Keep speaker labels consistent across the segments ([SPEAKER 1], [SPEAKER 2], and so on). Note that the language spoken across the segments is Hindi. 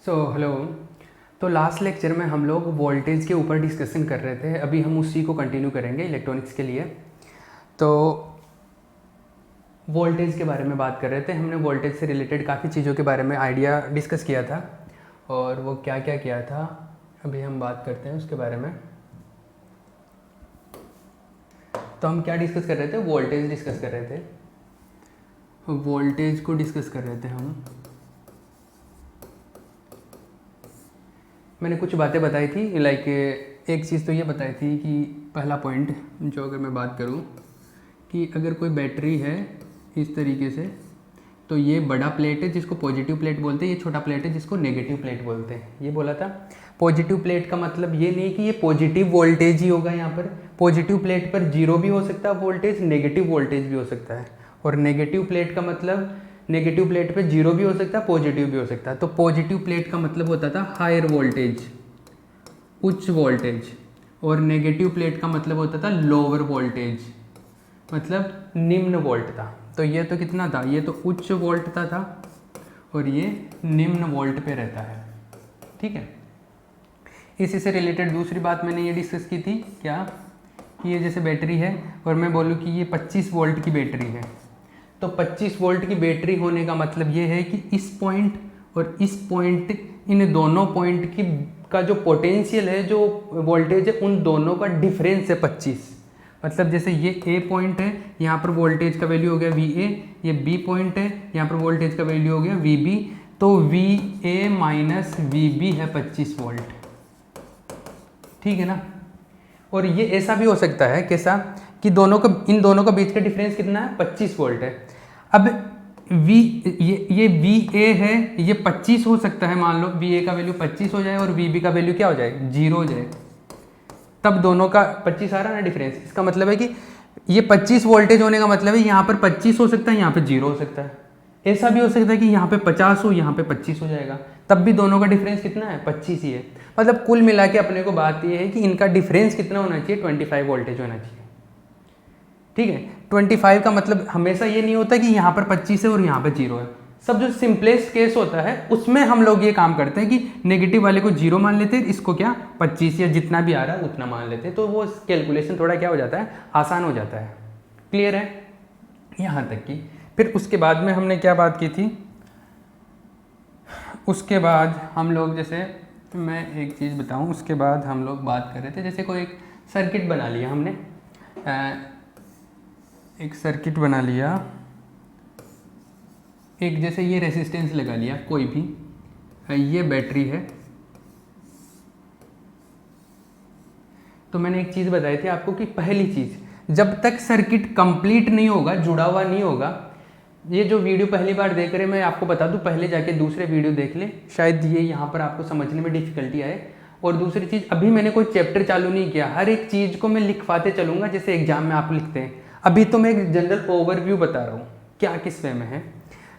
[SPEAKER 1] हेलो। तो लास्ट लेक्चर में हम लोग वोल्टेज के ऊपर डिस्कशन कर रहे थे। अभी हम उसी को कंटिन्यू करेंगे इलेक्ट्रॉनिक्स के लिए। तो वोल्टेज के बारे में बात कर रहे थे। हमने वोल्टेज से रिलेटेड काफ़ी चीज़ों के बारे में आइडिया डिस्कस किया था और वो क्या क्या किया था अभी हम बात करते हैं उसके बारे में। तो हम क्या डिस्कस कर रहे थे? वोल्टेज डिस्कस कर रहे थे। वोल्टेज को डिस्कस कर रहे थे हम। मैंने कुछ बातें बताई थी, लाइक एक चीज़ तो ये बताई थी कि पहला पॉइंट जो अगर मैं बात करूँ कि अगर कोई बैटरी है इस तरीके से, तो ये बड़ा प्लेट है जिसको पॉजिटिव प्लेट बोलते हैं, ये छोटा प्लेट है जिसको नेगेटिव प्लेट बोलते हैं। ये बोला था। पॉजिटिव प्लेट का मतलब ये नहीं कि ये पॉजिटिव वोल्टेज ही होगा। यहाँ पर पॉजिटिव प्लेट पर जीरो भी हो सकता है वोल्टेज, नेगेटिव वोल्टेज भी हो सकता है। और नेगेटिव प्लेट का मतलब नेगेटिव प्लेट पे जीरो भी हो सकता है, पॉजिटिव भी हो सकता है। तो पॉजिटिव प्लेट का मतलब होता था हायर वोल्टेज, उच्च वोल्टेज, और नेगेटिव प्लेट का मतलब होता था लोअर वोल्टेज, मतलब निम्न वोल्ट था। तो ये तो कितना था? ये तो उच्च वोल्ट था और ये निम्न वोल्ट पे रहता है। ठीक है। इसी से रिलेटेड दूसरी बात मैंने ये डिस्कस की थी क्या, कि ये जैसे बैटरी है और मैं बोलूँ कि ये 25 वोल्ट की बैटरी है। तो 25 वोल्ट की बैटरी होने का मतलब ये है कि इस पॉइंट और इस पॉइंट, इन दोनों पॉइंट की का जो पोटेंशियल है, जो वोल्टेज है, उन दोनों का डिफरेंस है 25। मतलब जैसे ये ए पॉइंट है, यहाँ पर वोल्टेज का वैल्यू हो गया VA, ये बी पॉइंट है, यहाँ पर वोल्टेज का वैल्यू हो गया VB। तो VA माइनस VB है 25 वोल्ट। ठीक है ना। और ये ऐसा भी हो सकता है कैसा, कि इन दोनों का बीच का डिफरेंस कितना है? 25 वोल्ट है। अब ये VA है, ये 25 हो सकता है। मान लो VA का वैल्यू 25 हो जाए और VB का वैल्यू क्या हो जाए? 0 हो जाए। तब दोनों का 25 आ रहा है ना डिफरेंस। इसका मतलब है कि ये 25 वोल्टेज होने का मतलब है यहाँ पर 25 हो सकता है, यहाँ पे 0 हो सकता है। ऐसा भी हो सकता है कि यहाँ पे 50 हो, यहाँ पे 25 हो जाएगा। तब भी दोनों का डिफरेंस कितना है? 25 ही है। मतलब कुल मिला के अपने को बात ये है कि इनका डिफरेंस कितना होना चाहिए? 25 वोल्टेज होना चाहिए। ठीक है। 25 का मतलब हमेशा ये नहीं होता कि यहाँ पर 25 है और यहाँ पर 0 है। सब जो सिंपलेस्ट केस होता है उसमें हम लोग ये काम करते हैं कि नेगेटिव वाले को 0 मान लेते हैं, इसको क्या 25 या जितना भी आ रहा है उतना मान लेते हैं। तो वो कैलकुलेशन थोड़ा क्या हो जाता है? आसान हो जाता है। क्लियर है यहाँ तक की। फिर उसके बाद में हमने क्या बात की थी? उसके बाद हम लोग, जैसे मैं एक चीज़ बताऊँ, उसके बाद हम लोग बात कर रहे थे, जैसे कोई एक सर्किट बना लिया हमने, एक सर्किट बना लिया, एक जैसे ये रेसिस्टेंस लगा लिया कोई भी, ये बैटरी है। तो मैंने एक चीज़ बताई थी आपको कि पहली चीज़, जब तक सर्किट कंप्लीट नहीं होगा, जुड़ा हुआ नहीं होगा, ये जो वीडियो पहली बार देख रहे हैं मैं आपको बता दूं, पहले जाके दूसरे वीडियो देख ले, शायद ये यहाँ पर आपको समझने में डिफिकल्टी आए। और दूसरी चीज़, अभी मैंने कोई चैप्टर चालू नहीं किया, हर एक चीज़ को मैं लिखवाते चलूँगा जैसे एग्जाम में आप लिखते हैं। अभी तो मैं एक जनरल ओवरव्यू बता रहा हूँ क्या किस वे में है।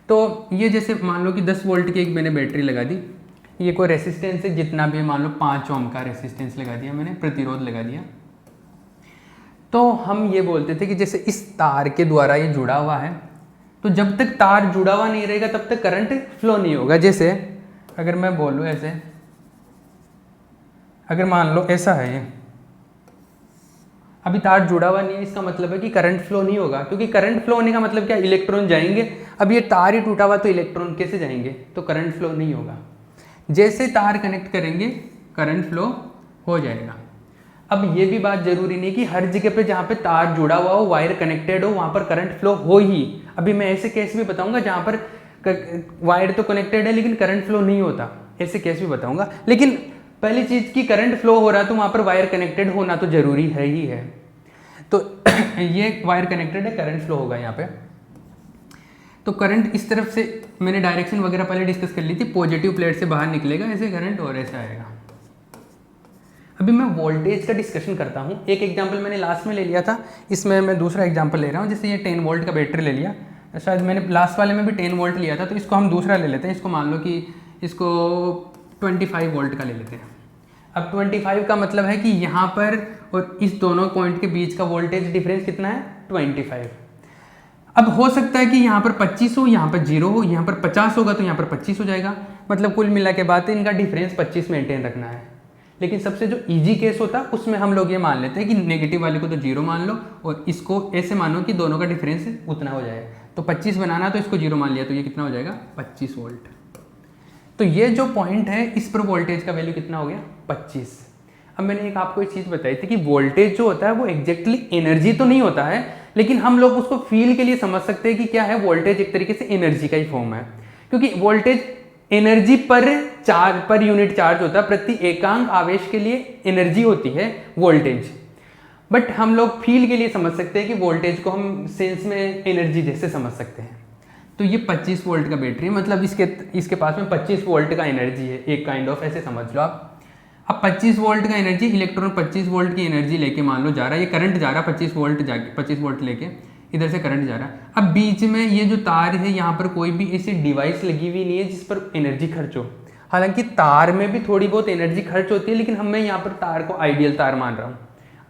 [SPEAKER 1] तो ये जैसे मान लो कि 10 वोल्ट की एक मैंने बैटरी लगा दी, ये कोई रेसिस्टेंस है जितना भी, मान लो 5 ओम का रेसिस्टेंस लगा दिया मैंने, प्रतिरोध लगा दिया। तो हम ये बोलते थे कि जैसे इस तार के द्वारा ये जुड़ा हुआ है, तो जब तक तार जुड़ा हुआ नहीं रहेगा तब तक करंट फ्लो नहीं होगा। जैसे अगर मैं बोलूँ ऐसे, अगर मान लो ऐसा है, ये अभी तार जुड़ा हुआ नहीं है, इसका मतलब है कि करंट फ्लो नहीं होगा, क्योंकि करंट फ्लो होने का मतलब क्या? इलेक्ट्रॉन जाएंगे। अब ये तार ही टूटा हुआ तो इलेक्ट्रॉन कैसे जाएंगे? तो करंट फ्लो नहीं होगा। जैसे तार कनेक्ट करेंगे करंट फ्लो हो जाएगा। अब ये भी बात जरूरी नहीं कि हर जगह पे जहाँ पे तार जुड़ा हुआ हो, वायर कनेक्टेड हो, वहाँ पर करंट फ्लो हो ही। अभी मैं ऐसे केस भी बताऊंगा जहाँ पर वायर तो कनेक्टेड है लेकिन करंट फ्लो नहीं होता, ऐसे केस भी बताऊंगा। लेकिन पहली चीज़ की करंट फ्लो हो रहा तो वहाँ पर वायर कनेक्टेड होना तो जरूरी है ही है। तो ये वायर कनेक्टेड है, करंट फ्लो होगा यहाँ पे। तो करंट इस तरफ से, मैंने डायरेक्शन वगैरह पहले डिस्कस कर ली थी, पॉजिटिव प्लेट से बाहर निकलेगा ऐसे करंट और ऐसे आएगा। अभी मैं वोल्टेज का डिस्कशन करता हूँ। एक एग्जांपल मैंने लास्ट में ले लिया था, इसमें मैं दूसरा एग्जांपल ले रहा हूँ। जैसे ये 10 वोल्ट का बैटरी ले लिया, शायद मैंने लास्ट वाले में भी 10 वोल्ट लिया था, तो इसको हम दूसरा ले लेते हैं। इसको मान लो कि इसको 25 वोल्ट का ले लेते हैं। अब 25 का मतलब है कि यहाँ पर और इस दोनों पॉइंट के बीच का वोल्टेज डिफरेंस कितना है? 25। अब हो सकता है कि यहाँ पर 25 हो, यहाँ पर 0 हो, यहाँ पर 50 होगा तो यहाँ पर 25 हो जाएगा। मतलब कुल मिला के बात है इनका डिफरेंस 25 मेंटेन रखना है। लेकिन सबसे जो इजी केस होता है उसमें हम लोग ये मान लेते हैं कि नेगेटिव वाले को तो 0 मान लो और इसको ऐसे मानो कि दोनों का डिफरेंस उतना हो जाए। तो 25 बनाना तो इसको 0 मान लिया, तो ये कितना हो जाएगा 25 वोल्ट। तो ये जो पॉइंट है इस पर वोल्टेज का वैल्यू कितना हो गया 25। अब मैंने एक आपको एक चीज़ बताई थी कि वोल्टेज जो होता है वो एग्जैक्टली एनर्जी तो नहीं होता है, लेकिन हम लोग उसको फील के लिए समझ सकते हैं कि क्या है, वोल्टेज एक तरीके से एनर्जी का ही फॉर्म है। क्योंकि voltage energy per unit charge होता है, प्रति एकांक आवेश के लिए एनर्जी होती है वोल्टेज। बट हम लोग फील के लिए समझ सकते हैं कि वोल्टेज को हम सेंस में एनर्जी जैसे समझ सकते हैं। तो ये 25 वोल्ट का बैटरी है, मतलब इसके पास में 25 वोल्ट का एनर्जी है, एक काइंड ऑफ ऐसे समझ लो आप। अब 25 वोल्ट का एनर्जी, इलेक्ट्रॉन 25 वोल्ट की एनर्जी लेके मान लो जा रहा है, ये करंट जा रहा है 25 वोल्ट जाके 25 वोल्ट लेके इधर से करंट जा रहा है। अब बीच में ये जो तार है यहाँ पर कोई भी ऐसी डिवाइस लगी हुई नहीं है जिस पर एनर्जी खर्च हो। हालांकि तार में भी थोड़ी बहुत एनर्जी खर्च होती है, लेकिन मैं यहाँ पर तार को आइडियल तार मान रहा हूँ।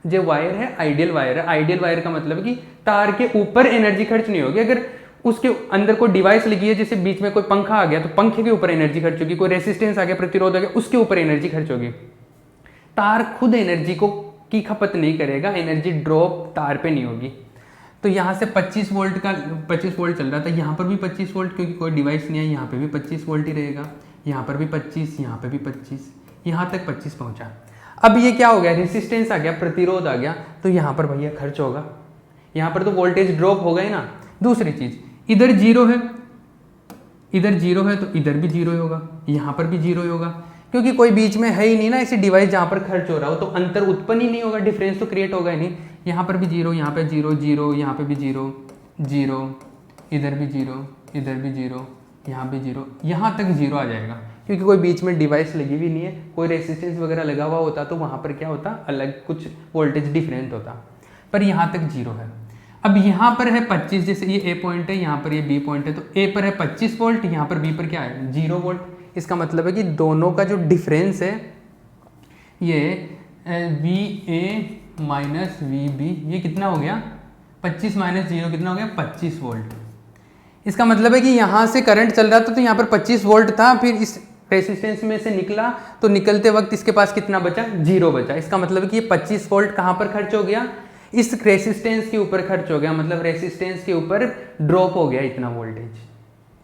[SPEAKER 1] जो वायर है आइडियल वायर है। आइडियल वायर का मतलब कि तार के ऊपर एनर्जी खर्च नहीं होगी। अगर उसके अंदर कोई डिवाइस लगी है, जैसे बीच में कोई पंखा आ गया तो पंखे के ऊपर एनर्जी खर्च होगी, कोई रेसिस्टेंस आ गया, प्रतिरोध आ गया, उसके ऊपर एनर्जी खर्च होगी। तार खुद एनर्जी की खपत नहीं करेगा, एनर्जी ड्रॉप तार पे नहीं होगी। तो यहाँ से 25 वोल्ट चल रहा था, यहाँ पर भी 25 वोल्ट, क्योंकि कोई डिवाइस नहीं है, यहाँ पे भी 25 वोल्ट ही रहेगा, यहाँ पर भी 25, यहाँ पे भी 25, यहाँ तक 25 पहुँचा। अब ये क्या हो गया, रेसिस्टेंस आ गया, प्रतिरोध आ गया, तो यहाँ पर भैया खर्च होगा, यहाँ पर तो वोल्टेज ड्रॉप हो गई ना। दूसरी चीज़, इधर 0 है, इधर 0 है तो इधर भी 0 ही होगा, यहाँ पर भी 0 ही होगा, क्योंकि कोई बीच में है ही नहीं ना ऐसी डिवाइस जहाँ पर खर्च हो रहा हो, तो अंतर उत्पन्न ही नहीं होगा, डिफरेंस तो क्रिएट होगा ही नहीं। यहाँ पर भी 0, यहाँ पे 0, 0, यहाँ पे भी 0, 0, इधर भी 0, इधर भी 0, यहाँ भी 0, यहाँ तक 0 आ जाएगा, क्योंकि कोई बीच में डिवाइस लगी हुई नहीं है। कोई रेसिस्टेंस वगैरह लगा हुआ होता तो वहाँ पर क्या होता, अलग कुछ वोल्टेज डिफरेंट होता, पर यहाँ तक 0 है। अब यहाँ पर है 25, जैसे ये ए पॉइंट है, यहाँ पर ये बी पॉइंट है, तो ए पर है 25 वोल्ट, यहाँ पर बी पर क्या है 0 वोल्ट। इसका मतलब है कि दोनों का जो डिफरेंस है ये V A minus V B, ये कितना हो गया 25 माइनस 0 कितना हो गया 25 वोल्ट। इसका मतलब है कि यहाँ से करंट चल रहा था तो यहाँ पर 25 वोल्ट था, फिर इस रेसिस्टेंस में से निकला तो निकलते वक्त इसके पास कितना बचा 0 बचा। इसका मतलब है कि ये 25 वोल्ट कहाँ पर खर्च हो गया, इस रेसिस्टेंस के ऊपर खर्च हो गया, मतलब रेसिस्टेंस के ऊपर ड्रॉप हो गया इतना वोल्टेज।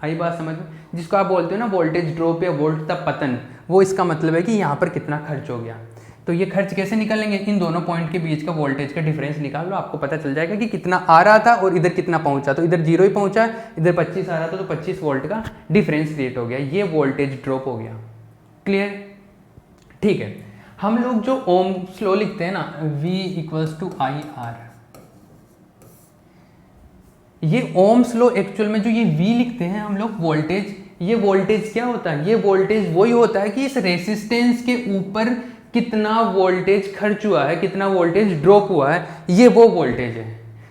[SPEAKER 1] आई बात समझ में, जिसको आप बोलते हो ना वोल्टेज ड्रॉप या वोल्टता पतन, वो इसका मतलब है कि यहाँ पर कितना खर्च हो गया। तो ये खर्च कैसे निकालेंगे, इन दोनों पॉइंट के बीच का वोल्टेज का डिफरेंस निकाल लो, आपको पता चल जाएगा कि कितना आ रहा था और इधर कितना पहुंचा। तो इधर 0 ही पहुंचा, इधर 25 आ रहा था, तो 25 वोल्ट का डिफरेंस क्रिएट हो गया, ये वोल्टेज ड्रॉप हो गया। क्लियर, ठीक है। हम लोग जो ओम्स लॉ लिखते हैं ना, V = IR, ये ओम्स लॉ एक्चुअल में जो ये V लिखते हैं हम लोग वोल्टेज, ये वोल्टेज क्या होता है, ये वोल्टेज वही होता है कि इस रेसिस्टेंस के ऊपर कितना वोल्टेज खर्च हुआ है, कितना वोल्टेज ड्रॉप हुआ है, ये वो वोल्टेज है।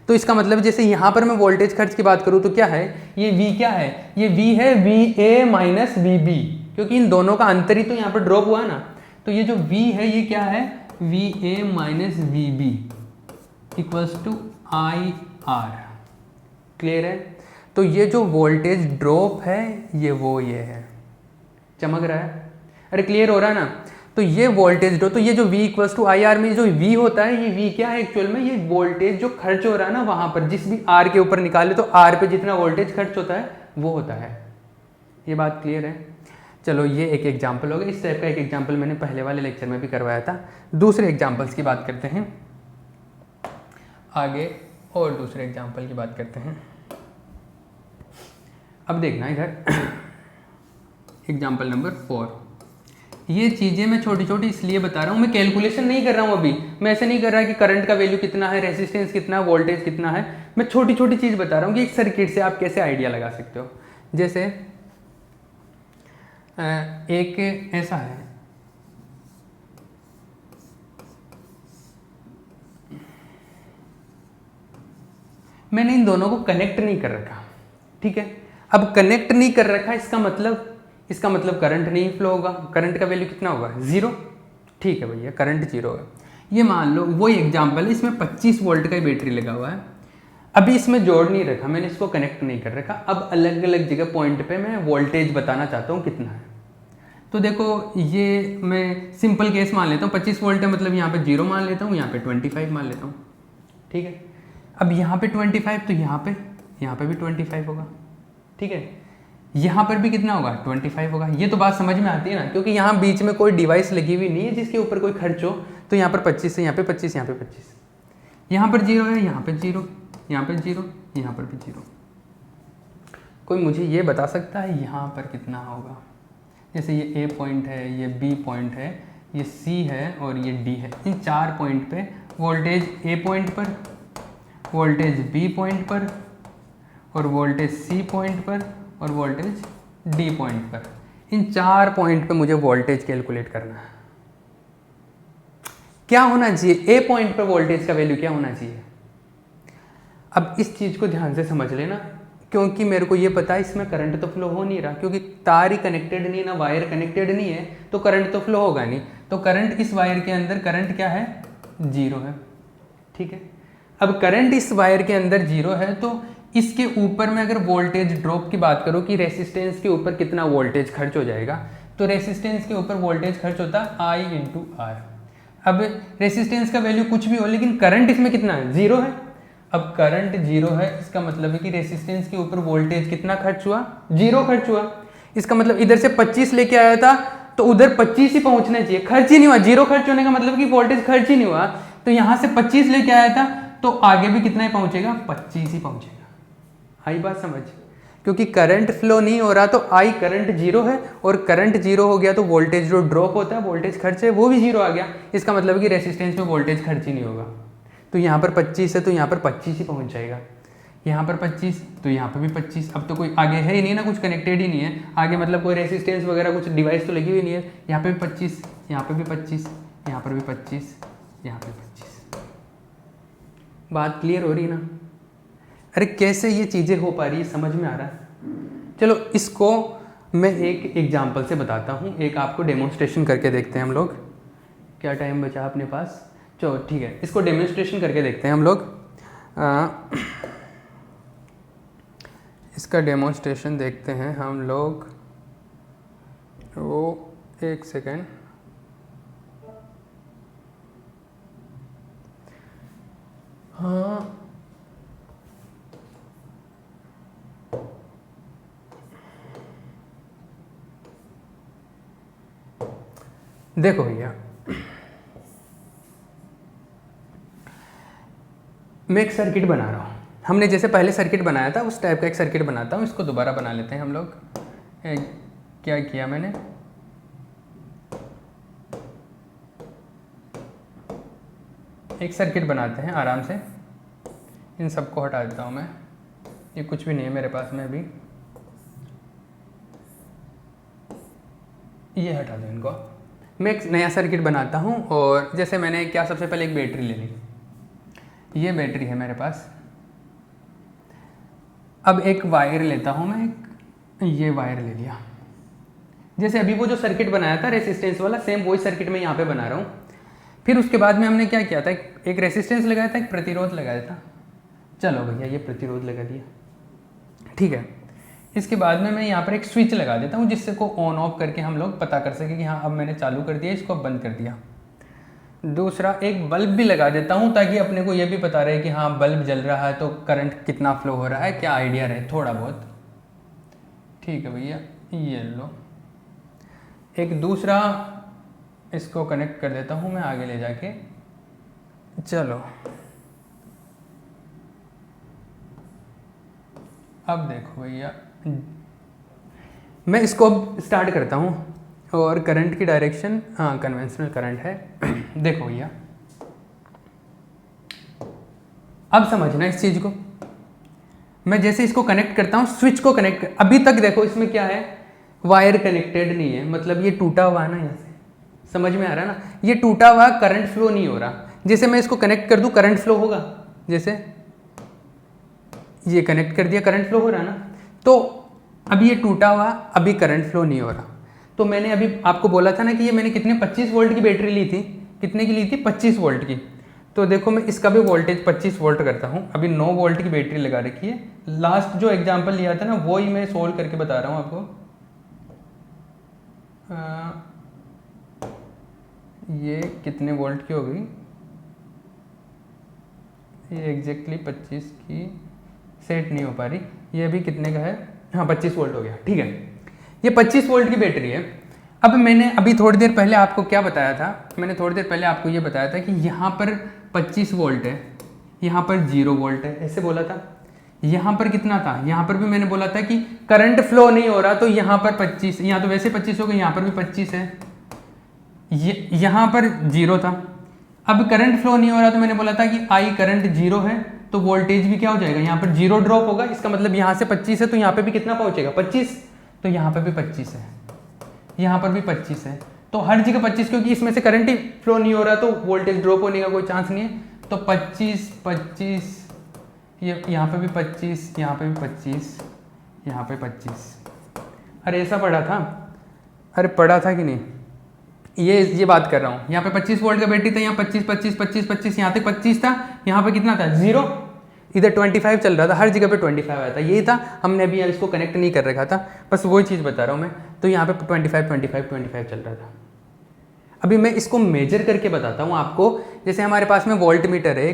[SPEAKER 1] तो इसका मतलब जैसे यहाँ पर मैं वोल्टेज खर्च की बात करूँ तो क्या है, ये V क्या है, ये V है VA माइनस VB, क्योंकि इन दोनों का अंतर ही तो यहाँ पर ड्रॉप हुआ है ना। तो ये जो V है ये क्या है, VA minus VB = IR। Clear है। तो ये जो वोल्टेज ड्रॉप है ये है, चमक रहा है, अरे क्लियर हो रहा है ना। तो ये वोल्टेज ड्रॉप, तो ये जो V = IR में जो V होता है, ये V क्या है एक्चुअल में, ये वोल्टेज जो खर्च हो रहा है ना वहाँ पर, जिस भी R के ऊपर निकाले तो R पे जितना वोल्टेज खर्च होता है वो होता है। ये बात क्लियर है। चलो ये एक एग्जाम्पल हो गया, इस टाइप का एक एग्जाम्पल मैंने पहले वाले लेक्चर में भी करवाया था। दूसरे एग्जाम्पल्स की बात करते हैं आगे, और दूसरे एग्जाम्पल की बात करते हैं। अब देखना इधर एग्जाम्पल नंबर 4। ये चीज़ें मैं छोटी छोटी इसलिए बता रहा हूँ, मैं कैलकुलेशन नहीं कर रहा हूँ अभी, मैं ऐसे नहीं कर रहा कि करंट का वैल्यू कितना है, रेजिस्टेंस कितना है, वोल्टेज कितना है, मैं छोटी छोटी चीज़ बता रहा हूँ कि एक सर्किट से आप कैसे आइडिया लगा सकते हो। जैसे एक ऐसा है, मैंने इन दोनों को कनेक्ट नहीं कर रखा, ठीक है। अब कनेक्ट नहीं कर रखा, इसका मतलब करंट नहीं फ्लो होगा, करंट का वैल्यू कितना होगा 0, ठीक है भैया, करंट 0 है। ये मान लो वही एग्जाम्पल है, इसमें 25 वोल्ट का बैटरी लगा हुआ है। अभी इसमें जोड़ नहीं रखा मैंने, इसको कनेक्ट नहीं कर रखा। अब अलग अलग जगह पॉइंट पे मैं वोल्टेज बताना चाहता हूँ कितना है। तो देखो ये मैं सिंपल केस मान लेता हूँ, 25 वोल्ट है मतलब यहाँ पे 0 मान लेता हूँ, यहाँ पे 25 मान लेता हूँ, ठीक है। अब यहाँ पे 25 तो यहाँ पे भी 25 होगा, ठीक है। यहाँ पर भी कितना होगा, 25 होगा। ये तो बात समझ में आती है ना, क्योंकि यहाँ बीच में कोई डिवाइस लगी हुई नहीं है जिसके ऊपर कोई खर्च हो। तो यहाँ पर 25 है, यहाँ पे 25, यहाँ पे 25, यहाँ पर 0 है, यहाँ पे 0, यहाँ पे 0, यहाँ पर भी 0। कोई मुझे ये बता सकता है यहाँ पर कितना होगा? जैसे ये A पॉइंट है, ये B पॉइंट है, ये C है और ये D है। इन 4 पॉइंट पे वोल्टेज A पॉइंट पर, वोल्टेज B पॉइंट पर, और वोल्टेज C पॉइंट पर, और वोल्टेज D पॉइंट पर। इन 4 पॉइंट पे मुझे वोल्टेज कैलकुलेट करना है। क्या होना चाहिए? A पॉइंट पर वोल्टेज का वैल्यू क्या होना चाहिए? अब इस चीज़ को ध्यान से समझ लेना, क्योंकि मेरे को ये पता है इसमें करंट तो फ्लो हो नहीं रहा, क्योंकि तार ही कनेक्टेड नहीं है ना, वायर कनेक्टेड नहीं है, तो करंट तो फ्लो होगा नहीं। तो करंट इस वायर के अंदर करंट क्या है? 0 है, ठीक है। अब करंट इस वायर के अंदर 0 है, तो इसके ऊपर में अगर वोल्टेज ड्रॉप की बात करूँ कि रेसिस्टेंस के ऊपर कितना वोल्टेज खर्च हो जाएगा, तो रेसिस्टेंस के ऊपर वोल्टेज खर्च होता है I × R। अब रेसिस्टेंस का वैल्यू कुछ भी हो, लेकिन करंट इसमें कितना है? 0 है। अब करंट 0 है, इसका मतलब है कि रेसिस्टेंस के ऊपर वोल्टेज कितना खर्च हुआ? 0 खर्च हुआ। इसका मतलब इधर से 25 लेके आया था तो उधर 25 ही पहुंचना चाहिए, खर्च ही नहीं हुआ। 0 खर्च होने का मतलब कि वोल्टेज खर्च ही नहीं हुआ। तो यहाँ से 25 लेके आया था तो आगे भी कितना ही पहुंचेगा? 25 ही पहुंचेगा। आई बात समझ? क्योंकि करंट फ्लो नहीं हो रहा तो आई करंट 0 है, और करंट 0 हो गया तो वोल्टेज जो ड्रॉप होता है, वोल्टेज खर्च है, वो भी 0 आ गया। इसका मतलब कि रेसिस्टेंस में वोल्टेज खर्च ही नहीं होगा। तो यहाँ पर 25 है तो यहाँ पर 25 ही पहुँच जाएगा। यहाँ पर 25 तो यहाँ पर भी 25। अब तो कोई आगे है ही नहीं ना, कुछ कनेक्टेड ही नहीं है आगे, मतलब कोई रेसिस्टेंस वगैरह कुछ डिवाइस तो लगी हुई नहीं है। यहाँ पे भी 25, यहाँ पे भी 25, यहाँ पर भी 25, यहाँ पे 25। बात क्लियर हो रही ना? अरे कैसे ये चीज़ें हो पा रही है, समझ में आ रहा है? चलो इसको मैं एक एग्जाम्पल से बताता हूँ, एक आपको डेमोन्स्ट्रेशन करके देखते हैं हम लोग। क्या टाइम बचा अपने पास? चलो ठीक है, इसको डेमोन्स्ट्रेशन करके देखते हैं हम लोग। इसका डेमोन्स्ट्रेशन देखते हैं हम लोग। वो एक सेकेंड, हाँ देखो भैया, मैं एक सर्किट बना रहा हूँ। हमने जैसे पहले सर्किट बनाया था उस टाइप का एक सर्किट बनाता हूँ। इसको दोबारा बना लेते हैं हम लोग। क्या किया मैंने, एक सर्किट बनाते हैं आराम से। इन सबको हटा देता हूँ मैं, ये कुछ भी नहीं है मेरे पास में अभी, ये हटा दो इनको। मैं एक नया सर्किट बनाता हूँ, और जैसे मैंने क्या सबसे पहले एक बैटरी ले ली, ये बैटरी है मेरे पास। अब एक वायर लेता हूँ मैं, ये वायर ले लिया। जैसे अभी वो जो सर्किट बनाया था रेसिस्टेंस वाला, सेम वही सर्किट मैं यहाँ पे बना रहा हूँ। फिर उसके बाद में हमने क्या किया था, एक रेसिस्टेंस लगाया था, एक प्रतिरोध लगाया था। चलो भैया ये प्रतिरोध लगा दिया, ठीक है। इसके बाद में मैं यहाँ पर एक स्विच लगा देता हूँ, जिससे को ऑन ऑफ करके हम लोग पता कर सके कि हाँ अब मैंने चालू कर दिया, इसको अब बंद कर दिया। दूसरा एक बल्ब भी लगा देता हूँ, ताकि अपने को ये भी पता रहे कि हाँ बल्ब जल रहा है तो करंट कितना फ्लो हो रहा है, क्या आइडिया रहे थोड़ा बहुत। ठीक है भैया, ये लो। एक दूसरा इसको कनेक्ट कर देता हूँ मैं आगे ले जाके। चलो अब देखो भैया, मैं इसको अब स्टार्ट करता हूँ, और करंट की डायरेक्शन हाँ कन्वेंशनल करंट है। देखो भैया, अब समझना इस चीज़ को। मैं जैसे इसको कनेक्ट करता हूँ, स्विच को कनेक्ट अभी तक देखो इसमें क्या है, वायर कनेक्टेड नहीं है, मतलब ये टूटा हुआ है ना, यहाँ से समझ में आ रहा है ना, ये टूटा हुआ, करंट फ्लो नहीं हो रहा। जैसे मैं इसको कनेक्ट कर दूँ करंट फ्लो होगा, जैसे ये कनेक्ट कर दिया करंट फ्लो हो रहा है ना। तो अभी ये टूटा हुआ, अभी करंट फ्लो नहीं हो रहा। तो मैंने अभी आपको बोला था ना कि ये मैंने कितने 25 वोल्ट की बैटरी ली थी, कितने की ली थी 25 वोल्ट की। तो देखो मैं इसका भी वोल्टेज 25 वोल्ट करता हूँ। अभी 9 वोल्ट की बैटरी लगा रखी है। लास्ट जो एग्जांपल लिया था ना वो ही मैं सोल्व करके बता रहा हूँ आपको। ये कितने वोल्ट की हो गई, ये एग्जैक्टली 25 की सेट नहीं हो पा रही, ये अभी कितने का है, हाँ 25 वोल्ट हो गया, ठीक है। ये 25 वोल्ट की बैटरी है। अब मैंने अभी थोड़ी देर पहले आपको क्या बताया था, मैंने थोड़ी देर पहले आपको ये बताया था कि यहाँ पर 25 वोल्ट है, यहाँ पर 0 वोल्ट है, ऐसे बोला था। यहाँ पर कितना था, यहाँ पर भी मैंने बोला था कि करंट फ्लो नहीं हो रहा, तो यहाँ पर 25, यहाँ तो वैसे 25 हो गया, यहाँ पर भी 25 है, यहाँ पर 0 था। अब करंट फ्लो नहीं हो रहा, तो मैंने बोला था कि आई करंट 0 है, तो वोल्टेज भी क्या हो जाएगा, यहाँ पर 0 ड्रॉप होगा। इसका मतलब यहाँ से 25 है तो यहाँ पे भी कितना पहुँचेगा, 25, तो यहाँ पे भी 25 है, यहाँ पर भी 25 है, तो हर जगह 25, क्योंकि इसमें से करंट ही फ्लो नहीं हो रहा तो वोल्टेज ड्रॉप होने का कोई चांस नहीं है। तो 25 25, ये यहाँ पे भी 25, यहाँ पे भी 25, यहाँ पे 25। अरे ऐसा पढ़ा था, अरे पढ़ा था कि नहीं, ये बात कर रहा हूँ। यहाँ पे 25 वोल्ट का बैटरी था, यहाँ 25 25 25 25, यहाँ तक 25 था, यहाँ पे कितना था 0, इधर 25 चल रहा था, हर जगह पे 25 आया था। यही था, हमने अभी इसको कनेक्ट नहीं कर रखा था, बस वही चीज़ बता रहा हूँ मैं। तो यहाँ पे 25 25 25 चल रहा था। अभी मैं इसको मेजर करके बताता हूँ आपको। जैसे हमारे पास में वोल्ट मीटर है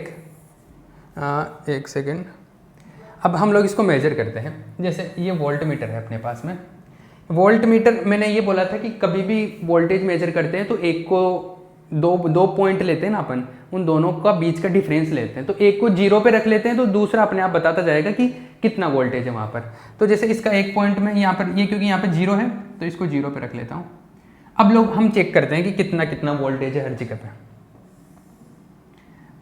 [SPEAKER 1] एक सेकेंड, अब हम लोग इसको मेजर करते हैं। जैसे ये वोल्ट मीटर है अपने पास में, वोल्ट मीटर मैंने ये बोला था कि कभी भी वोल्टेज मेजर करते हैं तो एक को दो पॉइंट लेते हैं ना अपन, उन दोनों का बीच का डिफरेंस लेते हैं। तो एक को 0 पे रख लेते हैं तो दूसरा अपने आप बताता जाएगा कि कितना वोल्टेज है वहाँ पर। तो जैसे इसका एक पॉइंट में यहाँ पर, ये क्योंकि यहाँ पर 0 है तो इसको 0 पे रख लेता हूँ। अब लोग हम चेक करते हैं कि कितना कितना वोल्टेज है हर जगह पे।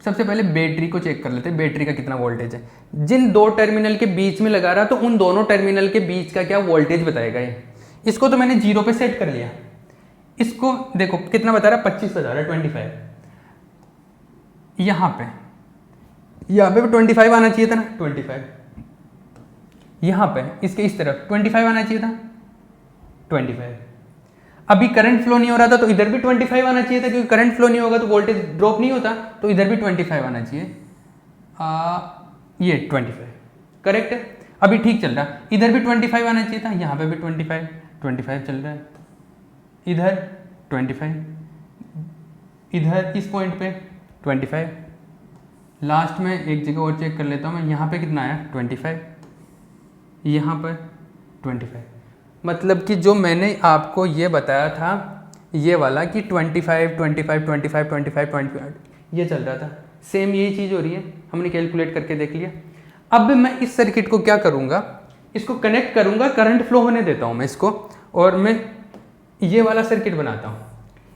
[SPEAKER 1] सबसे पहले बैटरी को चेक कर लेते हैं, बैटरी का कितना वोल्टेज है। जिन दो टर्मिनल के बीच में लगा रहा तो उन दोनों टर्मिनल के बीच का क्या वोल्टेज बताएगा ये। इसको तो मैंने 0 पे सेट कर लिया, इसको देखो कितना बता रहा है, 25 बता रहा है, 25। यहाँ पे भी 25 आना चाहिए था ना, 25। यहाँ पे इसके इस तरफ 25 आना चाहिए था, 25। अभी करंट फ्लो नहीं हो रहा था तो इधर भी 25 आना चाहिए था, क्योंकि करंट फ्लो नहीं होगा तो वोल्टेज ड्रॉप नहीं होता, तो इधर भी 25 आना चाहिए। ये 25 करेक्ट है, अभी ठीक चल रहा। इधर भी 25 आना चाहिए था, यहाँ पे भी 25 चल रहा है, इधर 25, इधर इस पॉइंट पे 25। लास्ट में एक जगह और चेक कर लेता हूँ मैं, यहाँ पे कितना आया 25, यहाँ पर 25। मतलब कि जो मैंने आपको ये बताया था ये वाला कि 25 25 25 25 25 ये चल रहा था, सेम यही चीज़ हो रही है, हमने कैलकुलेट करके देख लिया। अब मैं इस सर्किट को क्या करूँगा, इसको कनेक्ट करूँगा, करंट फ्लो होने देता हूँ मैं इसको, और मैं ये वाला सर्किट बनाता हूँ।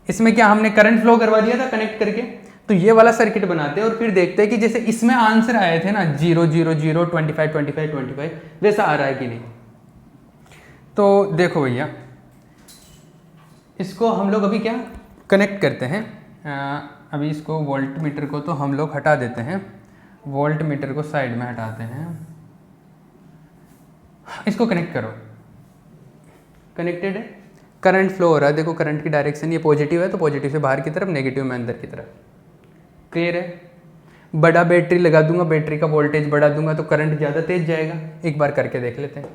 [SPEAKER 1] इसमें क्या हमने करंट फ्लो करवा दिया था कनेक्ट करके, तो ये वाला सर्किट बनाते हैं और फिर देखते हैं कि जैसे इसमें आंसर आए थे ना 0 0 0 25 25 25 वैसा आ रहा है कि नहीं। तो देखो भैया, इसको हम लोग अभी क्या कनेक्ट करते हैं। अभी इसको वोल्ट मीटर को तो हम लोग हटा देते हैं, वोल्ट मीटर को साइड में हटाते हैं। इसको कनेक्ट करो, कनेक्टेड है, करंट फ्लो हो रहा है। देखो करंट की डायरेक्शन ये पॉजिटिव है तो पॉजिटिव से बाहर की तरफ, नेगेटिव में अंदर की तरफ। क्लियर है। बड़ा बैटरी लगा दूंगा, बैटरी का वोल्टेज बढ़ा दूंगा तो करंट ज़्यादा तेज जाएगा। एक बार करके देख लेते हैं।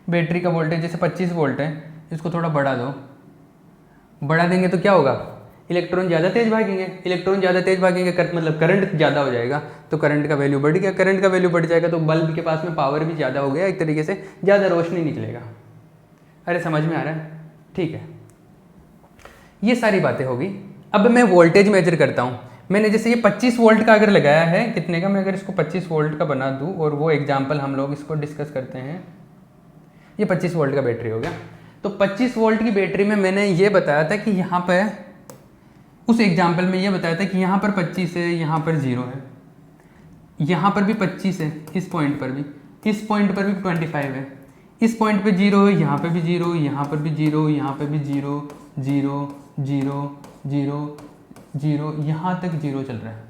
[SPEAKER 1] बैटरी का वोल्टेज जैसे 25 वोल्ट है, इसको थोड़ा बढ़ा दो, बढ़ा देंगे तो क्या होगा, इलेक्ट्रॉन ज़्यादा तेज भागेंगे, इलेक्ट्रॉन ज़्यादा तेज भागेंगे मतलब करंट ज़्यादा हो जाएगा, तो करंट का वैल्यू बढ़ गया। करंट का वैल्यू बढ़ जाएगा तो बल्ब के पास में पावर भी ज़्यादा हो गया, एक तरीके से ज़्यादा रोशनी निकलेगा। अरे समझ में आ रहा है, ठीक है। ये सारी बातें होगी। अब मैं वोल्टेज मेजर करता हूँ। मैंने जैसे ये 25 वोल्ट का अगर लगाया है, कितने का, मैं अगर इसको 25 वोल्ट का बना दूँ और वो एग्जाम्पल हम लोग इसको डिस्कस करते हैं। ये 25 वोल्ट का बैटरी हो गया। तो 25 वोल्ट की बैटरी में मैंने ये बताया था कि यहाँ पे उस एग्जाम्पल में ये बताया था कि यहाँ पर 25 है, यहाँ पर 0 है, यहाँ पर भी 25 है, इस पॉइंट पर भी, इस पॉइंट पर भी 25 है, इस पॉइंट पे 0 है, यहाँ पे भी 0, यहाँ पर भी 0, यहाँ पे भी 0 0 0 0 0, यहाँ तक 0 चल रहा है।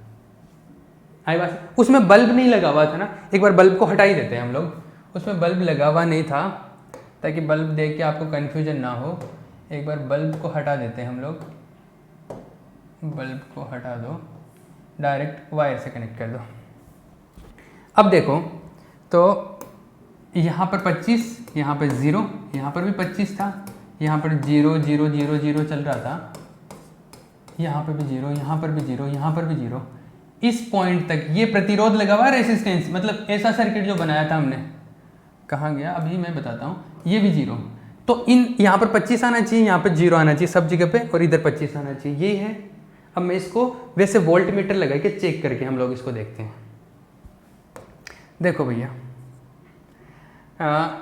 [SPEAKER 1] आई बात। उसमें बल्ब नहीं लगा हुआ था ना, एक बार बल्ब को हटा ही देते हैं हम लोग। उसमें बल्ब लगा हुआ नहीं था, ताकि बल्ब देख के आपको कन्फ्यूजन ना हो। एक बार बल्ब को हटा देते हैं हम लोग, बल्ब को हटा दो, डायरेक्ट वायर से कनेक्ट कर दो। अब देखो तो यहाँ पर 25, यहाँ पर 0, यहाँ पर भी 25 था, यहाँ पर 0 0 0 0 चल रहा था, यहाँ पर भी 0, यहाँ पर भी 0, यहाँ पर भी 0, इस पॉइंट तक ये प्रतिरोध लगा हुआ है, रेसिस्टेंस, मतलब ऐसा सर्किट जो बनाया था हमने, कहाँ गया अभी मैं बताता हूँ, ये भी 0, तो इन यहाँ पर 25 आना चाहिए, यहाँ पर 0 आना चाहिए सब जगह पे, और इधर 25 आना चाहिए, ये है। अब मैं इसको वैसे वोल्ट मीटर लगा के चेक करके हम लोग इसको देखते हैं। देखो भैया,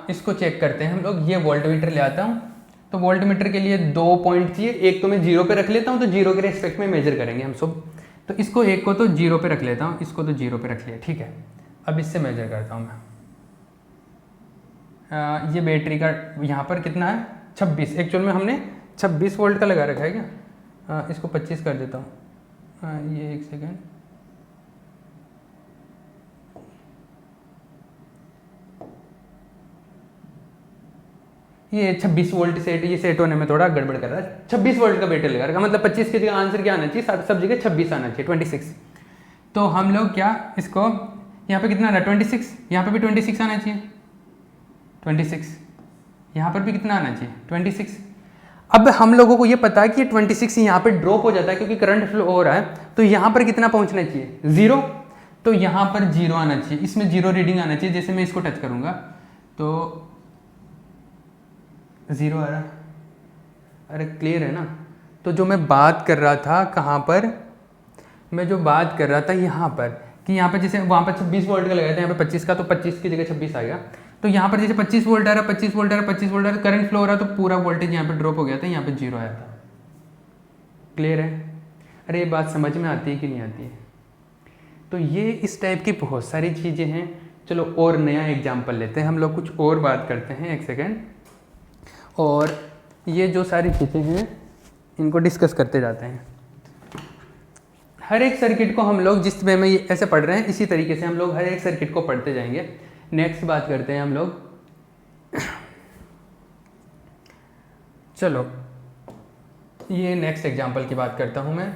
[SPEAKER 1] इसको चेक करते हैं हम लोग। ये वोल्ट मीटर ले आता हूँ, तो वोल्ट मीटर के लिए 2 पॉइंट चाहिए, एक तो मैं 0 पे रख लेता हूँ, तो 0 के रेस्पेक्ट में मेजर करेंगे हम सब। तो इसको एक को तो 0 पे रख लेता हूँ, इसको तो 0 पे रख लिया, ठीक है। अब इससे मेजर करता हूँ मैं। ये बैटरी का यहाँ पर कितना है 26, एक्चुअल में हमने 26 वोल्ट का लगा रखा है क्या, इसको 25 कर देता हूँ। ये एक सेकेंड, ये 26 वोल्ट सेट, ये सेट होने में थोड़ा गड़बड़ कर रहा है। 26 वोल्ट का बैटरी लगा रखा, मतलब 25 की जगह आंसर क्या आना चाहिए, सब जगह 26 आना चाहिए, 26। तो हम लोग क्या इसको यहाँ पे कितना आ रहा है 26, यहाँ पे भी 26 आना चाहिए 26, यहाँ पर भी कितना आना चाहिए 26। अब हम लोगों को ये पता है कि ये 26 यहाँ पे ड्रॉप हो जाता है क्योंकि करंट फ्लो हो रहा है, तो यहाँ पर कितना पहुँचना चाहिए 0, तो यहाँ पर 0 आना चाहिए, इसमें 0 रीडिंग आना चाहिए। जैसे मैं इसको टच करूँगा तो 0 आ रहा, अरे क्लियर है ना। तो जो मैं बात कर रहा था कहाँ पर, मैं जो बात कर रहा था यहाँ पर, कि यहाँ पर जैसे वहाँ पर 26 वोल्ट का लगाया था, यहाँ पे 25 का, तो 25 की जगह 26 आ गया। तो यहाँ पर जैसे 25 वोल्ट आ रहा, 25 वोल्ट आ रहा, 25 वोल्ट आ रहा, करंट फ्लो हो रहा, तो पूरा वोल्टेज यहाँ पे ड्रॉप हो गया था, यहाँ पे 0 आया था। क्लियर है? अरे ये बात समझ में आती है कि नहीं आती है? तो ये इस टाइप की बहुत सारी चीज़ें हैं। चलो और नया एग्जाम्पल लेते हैं हम लोग, कुछ और बात करते हैं, एक सेकेंड। और ये जो सारी चीज़ें हैं इनको डिस्कस करते जाते हैं। हर एक सर्किट को हम लोग जिस वे में ऐसे पढ़ रहे हैं, इसी तरीके से हम लोग हर एक सर्किट को पढ़ते जाएंगे। नेक्स्ट बात करते हैं हम लोग, चलो ये नेक्स्ट एग्जाम्पल की बात करता हूँ मैं।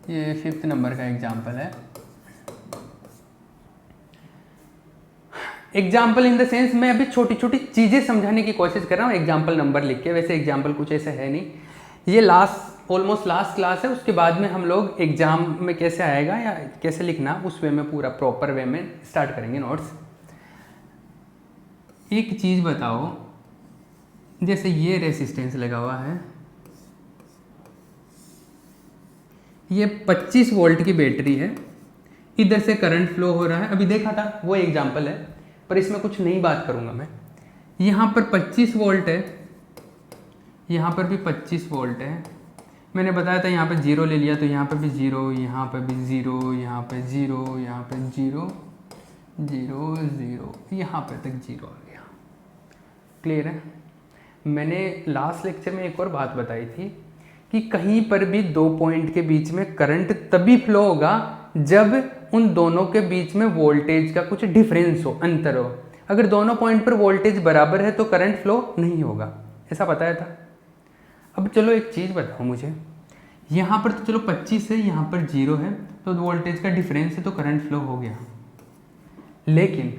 [SPEAKER 1] ये 5th नंबर का एग्जाम्पल है। एग्जाम्पल इन द सेंस मैं अभी छोटी छोटी चीज़ें समझाने की कोशिश कर रहा हूँ एग्जाम्पल नंबर लिख के। वैसे एग्जाम्पल कुछ ऐसा है नहीं, ये ऑलमोस्ट लास्ट क्लास है। उसके बाद में हम लोग एग्जाम में कैसे आएगा या कैसे लिखना उस वे में पूरा प्रॉपर वे में स्टार्ट करेंगे नोट्स। एक चीज़ बताओ, जैसे ये रेसिस्टेंस लगा हुआ है, ये 25 वोल्ट की बैटरी है, इधर से करंट फ्लो हो रहा है, अभी देखा था वो एग्जाम्पल है, पर इसमें कुछ नई बात करूँगा मैं। यहाँ पर 25 वोल्ट है, यहाँ पर भी 25 वोल्ट है। मैंने बताया था यहाँ पे 0 ले लिया, तो यहाँ पर भी 0, यहाँ पर भी 0, यहाँ पे 0, यहाँ पे 0, 0 0, यहाँ पे तक 0 आ गया। क्लियर है? मैंने लास्ट लेक्चर में एक और बात बताई थी कि कहीं पर भी 2 पॉइंट के बीच में करंट तभी फ्लो होगा जब उन दोनों के बीच में वोल्टेज का कुछ डिफरेंस हो, अंतर हो। अगर दोनों पॉइंट पर वोल्टेज बराबर है तो करंट फ्लो नहीं होगा, ऐसा बताया था। अब चलो एक चीज़ बताओ मुझे, यहाँ पर तो चलो 25 है, यहाँ पर 0 है, तो वोल्टेज का डिफरेंस है तो करंट फ्लो हो गया। लेकिन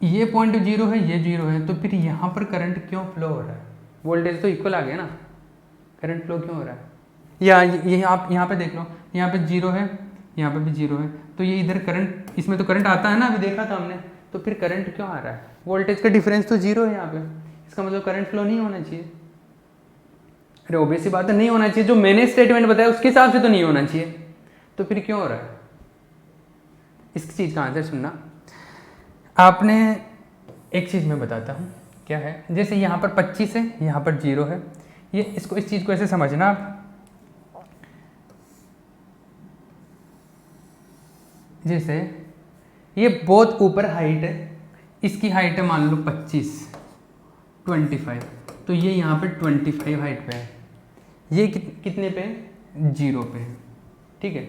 [SPEAKER 1] ये पॉइंट 0 है, ये 0 है, तो फिर यहाँ पर करंट क्यों फ्लो हो रहा है? वोल्टेज तो इक्वल आ गया ना, करंट फ्लो क्यों हो रहा है? या ये आप यहाँ पे देख लो, यहाँ पे 0 है, यहाँ पे भी 0 है, तो ये इधर करंट, इसमें तो करंट आता है ना, अभी देखा था हमने, तो फिर करंट क्यों आ रहा है? वोल्टेज का डिफरेंस तो 0 है यहाँ पे, इसका मतलब करंट फ्लो नहीं होना चाहिए। अरे ऑब्वियस सी बात है, नहीं होना चाहिए, जो मैंने स्टेटमेंट बताया उसके हिसाब से तो नहीं होना चाहिए, तो फिर क्यों हो रहा है? इस चीज़ का आंसर सुनना। आपने एक चीज़ मैं बताता हूँ क्या है, जैसे यहाँ पर 25 है, यहाँ पर 0 है, ये इसको इस चीज़ को ऐसे समझना आप, जैसे ये बहुत ऊपर हाइट है, इसकी हाइट है मान लो 25 तो ये यहाँ पे 25 हाइट पे है, ये कितने पे है? 0 पे है, ठीक है।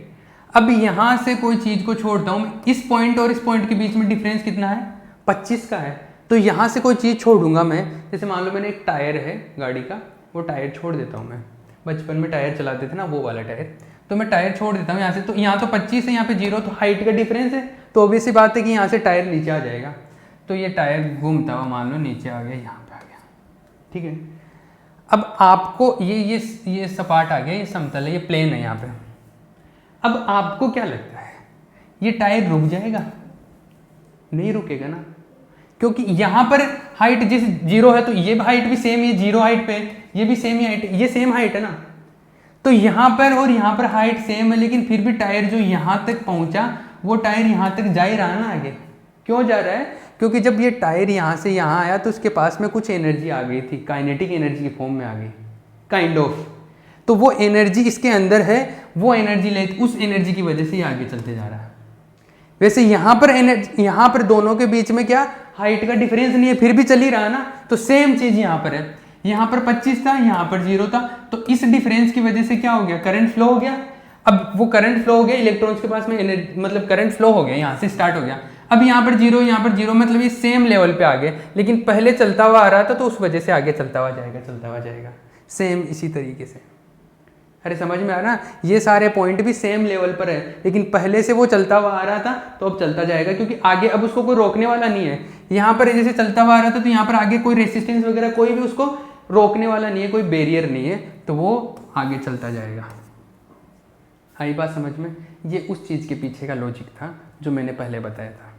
[SPEAKER 1] अब यहाँ से कोई चीज़ को छोड़ता हूँ मैं, इस पॉइंट और इस पॉइंट के बीच में डिफरेंस कितना है? 25 का है। तो यहाँ से कोई चीज़ छोड़ूंगा मैं, जैसे मान लो मैंने एक टायर है गाड़ी का, वो टायर छोड़ देता हूँ मैं, बचपन में टायर चलाते थे ना वो वाला टायर, तो मैं टायर छोड़ देता हूँ यहाँ से, तो यहाँ तो 25 है, यहाँ पे 0, तो हाइट का डिफरेंस है, तो ऑब्वियस सी बात है कि यहाँ से टायर नीचे आ जाएगा। तो ये टायर घूमता हुआ मान लो नीचे आ गया, यहाँ पे आ गया, ठीक है। अब आपको ये सपाट आ गया, ये समतल है, ये प्लेन है यहाँ पे। अब आपको क्या लगता है ये टायर रुक जाएगा? नहीं रुकेगा ना, क्योंकि यहाँ पर हाइट जिस 0 है तो ये हाइट भी सेम, ये 0 हाइट पे, ये भी सेम ही हाइट, ये सेम हाइट है ना। तो यहाँ पर और यहाँ पर हाइट सेम है, लेकिन फिर भी टायर जो यहाँ तक पहुँचा वो टायर यहाँ तक जा ही रहा ना आगे। क्यों जा रहा है? क्योंकि जब ये टायर यहाँ से यहाँ आया तो उसके पास में कुछ एनर्जी आ गई थी, काइनेटिक एनर्जी की फॉर्म में आ गई, काइंड ऑफ। तो वो एनर्जी इसके अंदर है, वो एनर्जी ले, उस एनर्जी की वजह से ये आगे चलते जा रहा है। वैसे यहाँ पर एनर्जी, यहाँ पर दोनों के बीच में क्या हाइट का डिफरेंस नहीं है, फिर भी चल ही रहा है ना। तो सेम चीज़ यहाँ पर है, यहाँ पर 25 था, यहाँ पर 0 था, तो इस डिफरेंस की वजह से क्या हो गया, करंट फ्लो हो गया। अब वो करंट फ्लो हो गया, इलेक्ट्रॉन्स के पास में एनर्जी, मतलब करंट फ्लो हो गया, यहाँ से स्टार्ट हो गया। अब यहाँ पर 0, यहाँ पर 0, मतलब ये सेम लेवल पे आ गए, लेकिन पहले चलता हुआ आ रहा था तो उस वजह से आगे चलता हुआ जाएगा, चलता हुआ जाएगा, सेम इसी तरीके से। अरे समझ में आ रहा? ये सारे पॉइंट भी सेम लेवल पर है, लेकिन पहले से वो चलता हुआ आ रहा था तो अब चलता जाएगा, क्योंकि आगे अब उसको कोई रोकने वाला नहीं है। यहाँ पर जैसे चलता हुआ आ रहा था तो यहाँ पर आगे कोई रेसिस्टेंस वगैरह कोई भी उसको रोकने वाला नहीं है, कोई बैरियर नहीं है, तो वो आगे चलता जाएगा। आई बात समझ में? ये उस चीज़ के पीछे का लॉजिक था जो मैंने पहले बताया था।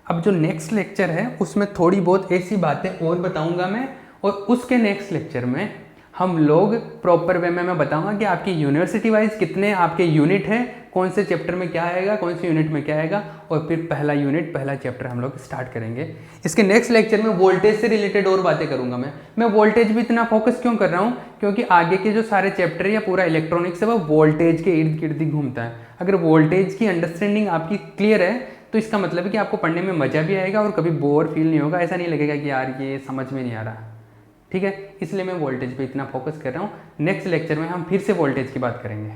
[SPEAKER 1] अब जो नेक्स्ट लेक्चर है उसमें थोड़ी बहुत ऐसी बातें और बताऊंगा मैं, और उसके नेक्स्ट लेक्चर में हम लोग प्रॉपर वे में मैं बताऊंगा कि आपकी यूनिवर्सिटी वाइज कितने आपके यूनिट हैं, कौन से चैप्टर में क्या आएगा, कौन से यूनिट में क्या आएगा, और फिर पहला यूनिट, पहला चैप्टर हम लोग स्टार्ट करेंगे। इसके नेक्स्ट लेक्चर में वोल्टेज से रिलेटेड और बातें करूंगा मैं वोल्टेज भी इतना फोकस क्यों कर रहा हूँ, क्योंकि आगे के जो सारे चैप्टर या पूरा इलेक्ट्रॉनिक्स है वो वोल्टेज के इर्द गिर्द ही घूमता है। अगर वोल्टेज की अंडरस्टैंडिंग आपकी क्लियर है तो इसका मतलब है कि आपको पढ़ने में मज़ा भी आएगा और कभी बोर फील नहीं होगा, ऐसा नहीं लगेगा कि यार ये समझ में नहीं आ रहा, ठीक है। इसलिए मैं वोल्टेज पे इतना फोकस कर रहा हूँ। नेक्स्ट लेक्चर में हम फिर से वोल्टेज की बात करेंगे।